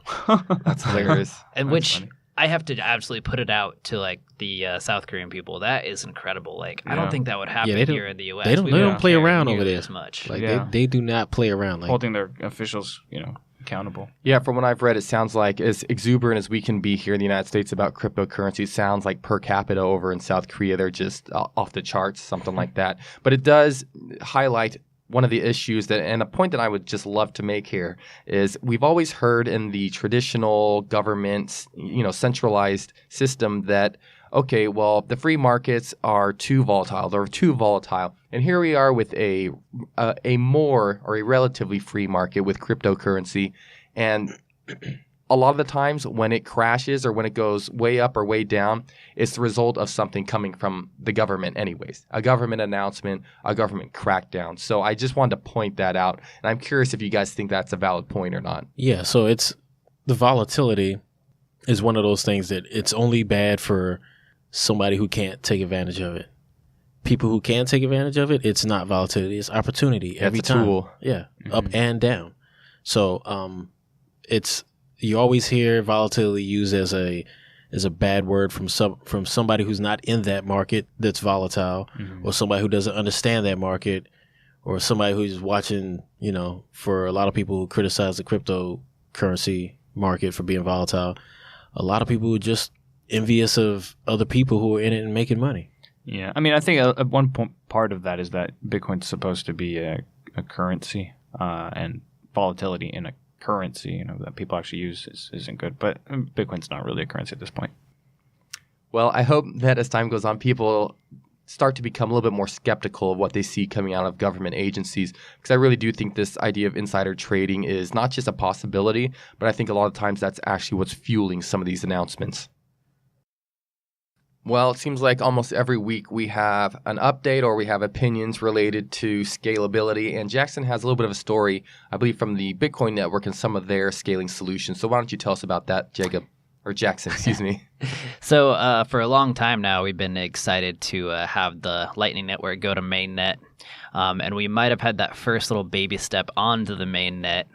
That's hilarious. And That's which funny. I have to absolutely put it out to the South Korean people. That is incredible. I don't think that would happen here in the U.S. They don't play around over there as much. They do not play around. Holding their officials, accountable. Yeah, from what I've read, it sounds like as exuberant as we can be here in the United States about cryptocurrency, sounds like per capita over in South Korea, they're just off the charts, something like that. But it does highlight one of the issues and a point that I would just love to make here is we've always heard in the traditional government, centralized system that, okay, well, the free markets are too volatile. They're too volatile. And here we are with a more or a relatively free market with cryptocurrency. And a lot of the times when it crashes or when it goes way up or way down, it's the result of something coming from the government anyways. A government announcement, a government crackdown. So I just wanted to point that out. And I'm curious if you guys think that's a valid point or not. Yeah, so it's the volatility is one of those things that it's only bad for somebody who can't take advantage of it. People who can take advantage of it, it's not volatility, it's opportunity every That's a time. tool. Yeah, up and down. So you always hear volatility used as a bad word from somebody who's not in that market that's volatile, or somebody who doesn't understand that market, or somebody who's watching, for a lot of people who criticize the cryptocurrency market for being volatile, a lot of people are just envious of other people who are in it and making money. Yeah, I mean, I think one part of that is that Bitcoin's supposed to be a currency, and volatility in a currency, that people actually use isn't good. But Bitcoin's not really a currency at this point. Well, I hope that as time goes on, people start to become a little bit more skeptical of what they see coming out of government agencies, because I really do think this idea of insider trading is not just a possibility, but I think a lot of times that's actually what's fueling some of these announcements. Well, it seems like almost every week we have an update or we have opinions related to scalability. And Jackson has a little bit of a story, I believe, from the Bitcoin network and some of their scaling solutions. So why don't you tell us about that, Jacob? Or Jackson, excuse me. So for a long time now, we've been excited to have the Lightning Network go to Mainnet. And we might have had that first little baby step onto the Mainnet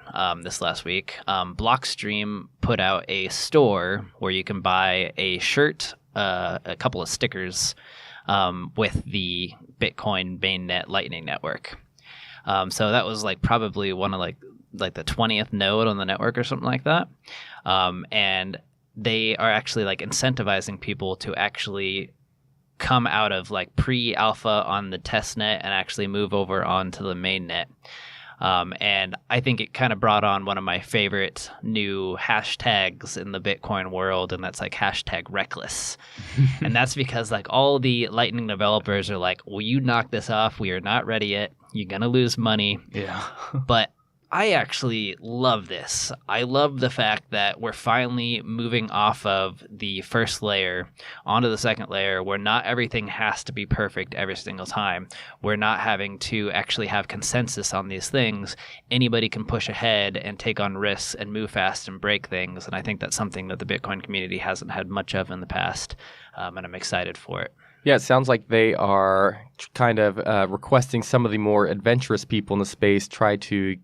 this last week. Blockstream put out a store where you can buy a shirt, a couple of stickers with the Bitcoin Mainnet Lightning Network. So that was like probably one of like the 20th node on the network or something like that. And they are actually like incentivizing people to actually come out of like pre-alpha on the testnet and actually move over onto the mainnet. And I think it kind of brought on one of my favorite new hashtags in the Bitcoin world, and that's like hashtag reckless. And that's because like all the Lightning developers are like, will you knock this off? We are not ready yet. You're going to lose money. Yeah. But I actually love this. I love the fact that we're finally moving off of the first layer onto the second layer where not everything has to be perfect every single time. We're not having to actually have consensus on these things. Anybody can push ahead and take on risks and move fast and break things. And I think that's something that the Bitcoin community hasn't had much of in the past. And I'm excited for it. Yeah, it sounds like they are kind of requesting some of the more adventurous people in the space try to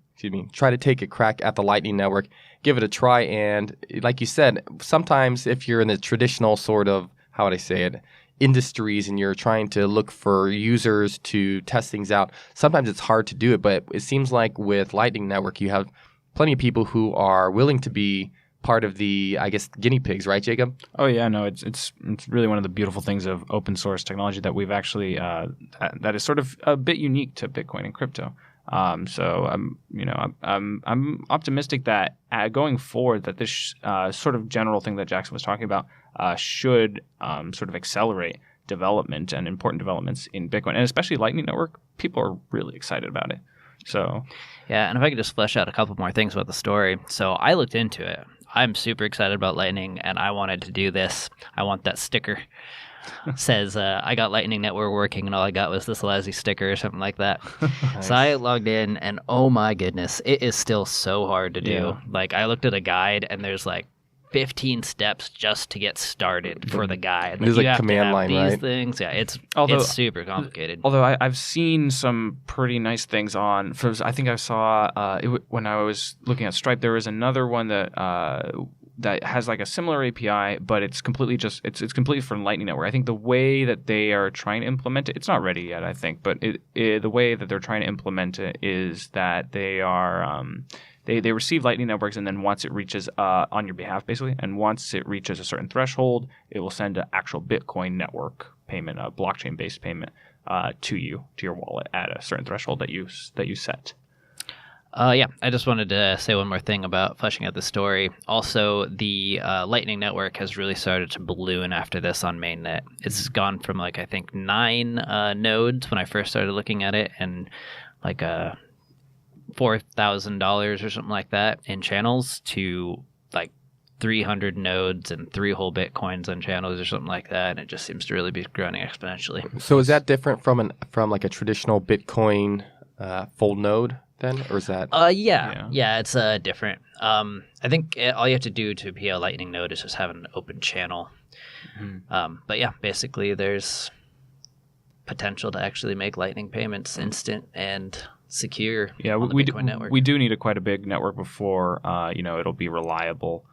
take a crack at the Lightning Network, give it a try. And like you said, sometimes if you're in the traditional sort of, how would I say it, industries and you're trying to look for users to test things out, sometimes it's hard to do it. But it seems like with Lightning Network, you have plenty of people who are willing to be part of the, I guess, guinea pigs, right, Jacob? Oh yeah, no, it's really one of the beautiful things of open source technology that we've actually that is sort of a bit unique to Bitcoin and crypto. So I'm optimistic that going forward that this sort of general thing that Jackson was talking about should sort of accelerate development and important developments in Bitcoin, and especially Lightning Network. People are really excited about it. So yeah, and if I could just flesh out a couple more things about the story. So I looked into it. I'm super excited about Lightning, and I wanted to do this. I want that sticker. Says I got Lightning Network working and all I got was this lousy sticker or something like that. Nice. So I logged in and oh my goodness, it is still so hard to do. Yeah. Like I looked at a guide and there's like 15 steps just to get started for the guide. There's like command line, these right? Things. Yeah, it's super complicated. Although I've seen some pretty nice things on. I think I saw when I was looking at Stripe, there was another one that has like a similar API, but it's completely it's completely from Lightning Network. I think the way that they are trying to implement it, it's not ready yet, I think, but the way that they're trying to implement it is that they are they receive Lightning Networks, and then once it reaches on your behalf, basically, and once it reaches a certain threshold, it will send an actual Bitcoin network payment, a blockchain-based payment to your wallet at a certain threshold that you set. Yeah, I just wanted to say one more thing about fleshing out the story. Also, the Lightning Network has really started to balloon after this on Mainnet. It's gone from like, I think 9 nodes when I first started looking at it, and like $4,000 or something like that in channels to like 300 nodes and 3 whole Bitcoins on channels or something like that. And it just seems to really be growing exponentially. So is that different from like a traditional Bitcoin full node? Then, or is that? Yeah, it's different. I think all you have to do to be a Lightning node is just have an open channel. Mm-hmm. But yeah, basically there's potential to actually make Lightning payments instant and secure. Yeah, on the Bitcoin network. We do need quite a big network before it'll be reliable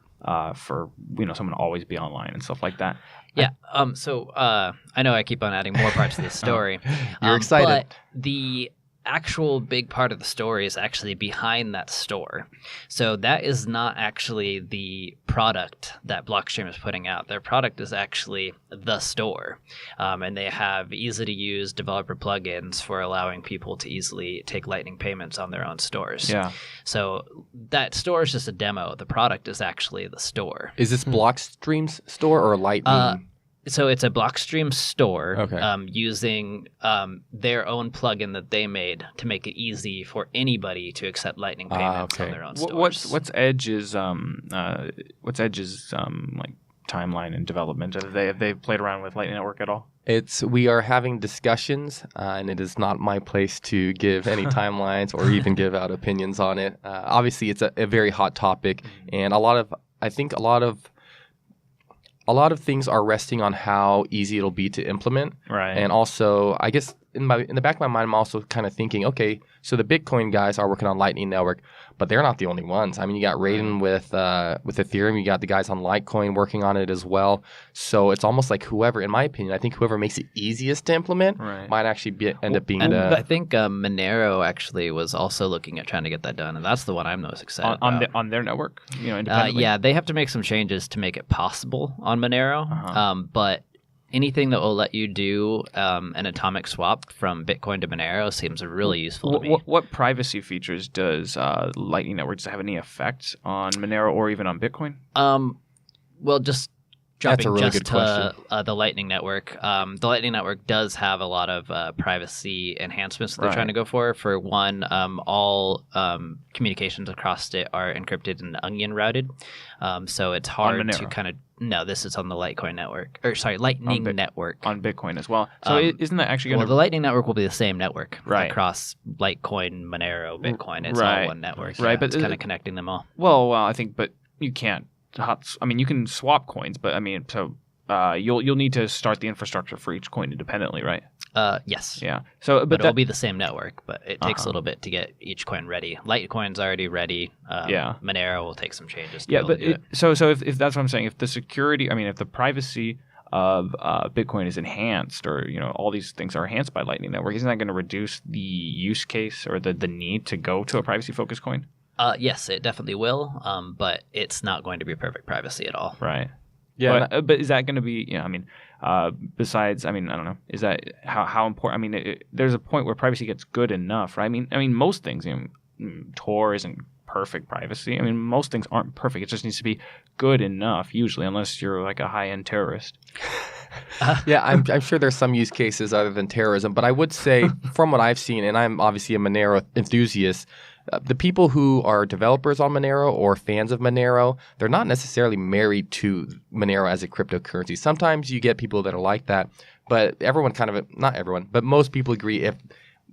for someone to always be online and stuff like that. Yeah. So I know I keep on adding more parts to the story. You're excited. But the actual big part of the story is actually behind that store. So that is not actually the product that Blockstream is putting out. Their product is actually the store. And they have easy-to-use developer plugins for allowing people to easily take Lightning payments on their own stores. Yeah. So that store is just a demo. The product is actually the store. Is this Blockstream's store or Lightning? So it's a Blockstream store okay. Using their own plugin that they made to make it easy for anybody to accept Lightning payments okay. on their own stores. What's Edge's like timeline and development? Have they played around with Lightning Network at all? We are having discussions, and it is not my place to give any timelines or even give out opinions on it. Obviously, it's a very hot topic, and I think a lot of things are resting on how easy it'll be to implement. Right. And also, I guess in the back of my mind, I'm also kind of thinking, okay, so the Bitcoin guys are working on Lightning Network, but they're not the only ones. I mean, you got Raiden with Ethereum, you got the guys on Litecoin working on it as well. So it's almost like in my opinion, I think whoever makes it easiest to implement might actually end up being I think Monero actually was also looking at trying to get that done, and that's the one I'm most excited about. On their network, independently. Yeah, they have to make some changes to make it possible on Monero, but anything that will let you do an atomic swap from Bitcoin to Monero seems really useful to me. What privacy features does Lightning Network, does it have any effect on Monero or even on Bitcoin? Well, just dropping really just good question. to the Lightning Network. The Lightning Network does have a lot of privacy enhancements that they're trying to go for. For one, all communications across it are encrypted and onion routed, so it's hard to kind of. No, this is on the Litecoin network, Lightning Network on Bitcoin as well. So isn't that actually going to? Well, the Lightning Network will be the same network across Litecoin, Monero, Bitcoin. It's all one network. Right, but it's kind of connecting them all. Well, I think, but you can't. You can swap coins, but you'll need to start the infrastructure for each coin independently, right? Yes. Yeah. So, but it'll be the same network, but it takes a little bit to get each coin ready. Litecoin's already ready. Monero will take some changes. So if that's what I'm saying, if the security, if the privacy of Bitcoin is enhanced, or all these things are enhanced by Lightning Network, isn't that going to reduce the use case or the need to go to a privacy focused coin? Yes, it definitely will. But it's not going to be perfect privacy at all. Right. Yeah. But is that going to be? Besides, I don't know. Is that how important? There's a point where privacy gets good enough, right? Most things. Tor isn't perfect privacy. Most things aren't perfect. It just needs to be good enough, usually, unless you're like a high-end terrorist. I'm sure there's some use cases other than terrorism, but I would say from what I've seen, and I'm obviously a Monero enthusiast, the people who are developers on Monero or fans of Monero, they're not necessarily married to Monero as a cryptocurrency. Sometimes you get people that are like that, but not everyone, but most people agree if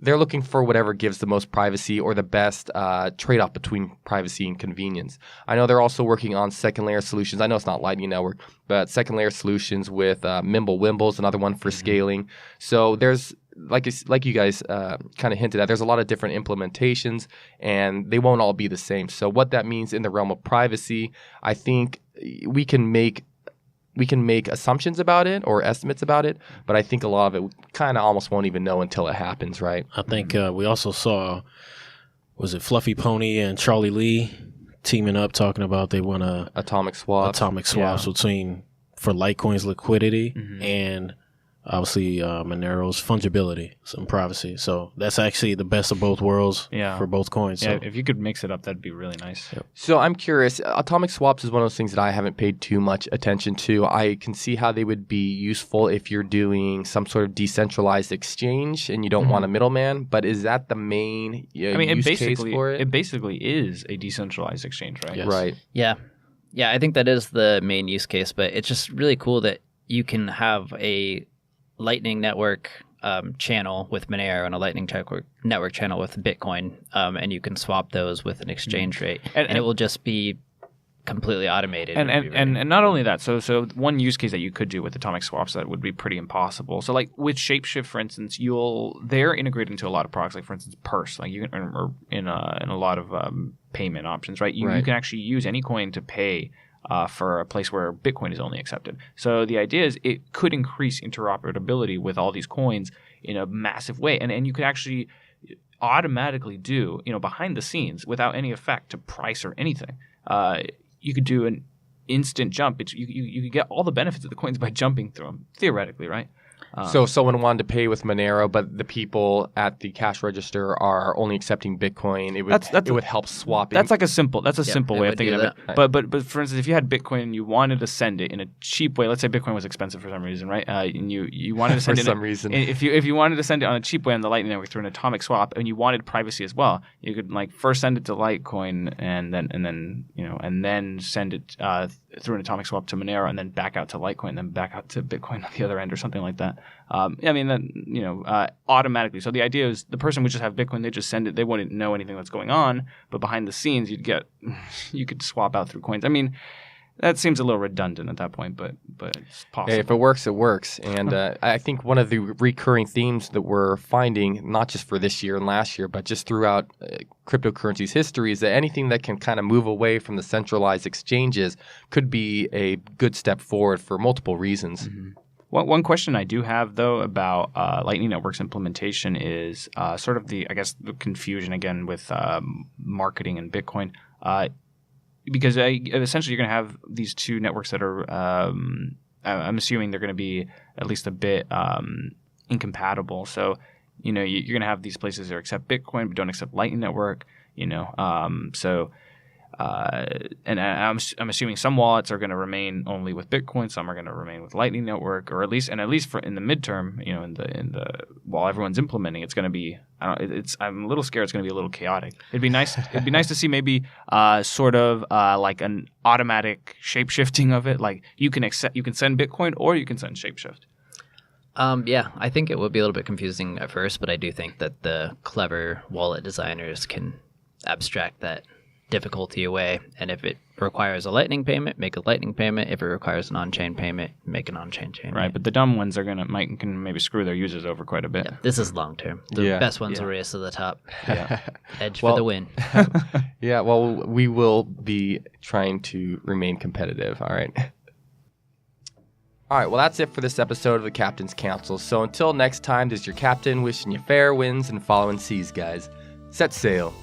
they're looking for whatever gives the most privacy or the best trade-off between privacy and convenience. I know they're also working on second-layer solutions. I know it's not Lightning Network, but second-layer solutions with Mimblewimble, another one for scaling. So there's, like you guys kind of hinted at, there's a lot of different implementations, and they won't all be the same. So what that means in the realm of privacy, I think we can make assumptions about it or estimates about it, but I think a lot of it kind of almost won't even know until it happens, right? I think we also saw, was it Fluffy Pony and Charlie Lee teaming up talking about they want to atomic swaps between for Litecoin's liquidity and obviously Monero's fungibility, some privacy. So that's actually the best of both worlds for both coins. Yeah, so. if you could mix it up, that'd be really nice. Yep. So I'm curious, atomic swaps is one of those things that I haven't paid too much attention to. I can see how they would be useful if you're doing some sort of decentralized exchange and you don't want a middleman, but is that the main use case for it? It basically is a decentralized exchange, right? Yes. Right. Yeah, I think that is the main use case, but it's just really cool that you can have a Lightning Network channel with Monero and a Lightning Network channel with Bitcoin, and you can swap those with an exchange rate, and it will just be completely automated. And not only that, so one use case that you could do with atomic swaps that would be pretty impossible. So like with Shapeshift, for instance, they're integrated into a lot of products, like for instance Purse, like you can, or in a lot of payment options, right? You can actually use any coin to pay for a place where Bitcoin is only accepted. So the idea is it could increase interoperability with all these coins in a massive way. And you could actually automatically do, behind the scenes without any effect to price or anything. You could do an instant jump. You could get all the benefits of the coins by jumping through them, theoretically, right? So if someone wanted to pay with Monero, but the people at the cash register are only accepting Bitcoin, it would help swap. That's a simple way of thinking of it. that. But for instance, if you had Bitcoin and you wanted to send it in a cheap way, let's say Bitcoin was expensive for some reason, right? And you wanted to send For it some reason. if you wanted to send it on a cheap way on the Lightning Network through an atomic swap, and you wanted privacy as well, you could like first send it to Litecoin and then send it through an atomic swap to Monero, and then back out to Litecoin, and then back out to Bitcoin on the other end or something like that. Automatically. So the idea is the person would just have Bitcoin, they just send it, they wouldn't know anything that's going on, but behind the scenes you could swap out through coins. I mean, that seems a little redundant at that point, but it's possible. Hey, if it works, it works. And I think one of the recurring themes that we're finding, not just for this year and last year, but just throughout cryptocurrency's history, is that anything that can kind of move away from the centralized exchanges could be a good step forward for multiple reasons. Mm-hmm. One question I do have, though, about Lightning Network's implementation is sort of the confusion, again, with marketing and Bitcoin. Because essentially you're going to have these two networks that are I'm assuming they're going to be at least a bit incompatible. So, you're going to have these places that accept Bitcoin but don't accept Lightning Network, and I'm assuming some wallets are going to remain only with Bitcoin, some are going to remain with Lightning Network, or at least for in the midterm, in the while everyone's implementing, it's going to be I'm a little scared it's going to be a little chaotic. It'd be nice to see maybe sort of like an automatic shape-shifting of it, like you can send Bitcoin or you can send shapeshift. I think it would be a little bit confusing at first, but I do think that the clever wallet designers can abstract that difficulty away, and if it requires a Lightning payment, make a Lightning payment. If it requires an on-chain payment, make an on-chain payment. Right, but the dumb ones can maybe screw their users over quite a bit. Yeah, this is long term. The best ones will race to the top. Yeah. Edge for the win. Yeah, well, we will be trying to remain competitive. All right. All right, well, that's it for this episode of the Captain's Council. So until next time, this is your captain wishing you fair winds and following seas, guys. Set sail.